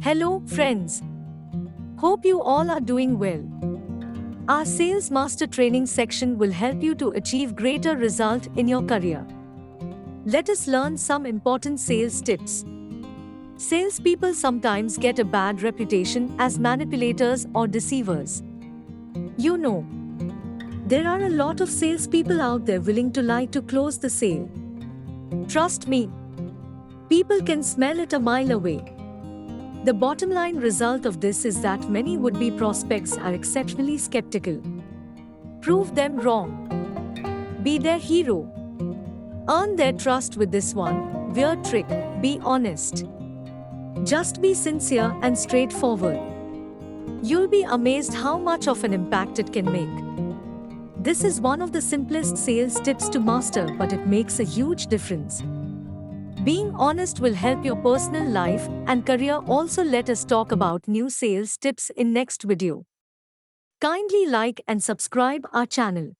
Hello, friends. Hope you all are doing well. Our Sales Master Training section will help you to achieve greater result in your career. Let us learn some important sales tips. Salespeople sometimes get a bad reputation as manipulators or deceivers. You know, there are a lot of salespeople out there willing to lie to close the sale. Trust me, people can smell it a mile away. The bottom line result of this is that many would-be prospects are exceptionally skeptical. Prove them wrong. Be their hero. Earn their trust with this one weird trick: be honest. Just be sincere and straightforward. You'll be amazed how much of an impact it can make. This is one of the simplest sales tips to master, but it makes a huge difference. Being honest will help your personal life and career also. Let us talk about new sales tips in next video. Kindly like and subscribe our channel.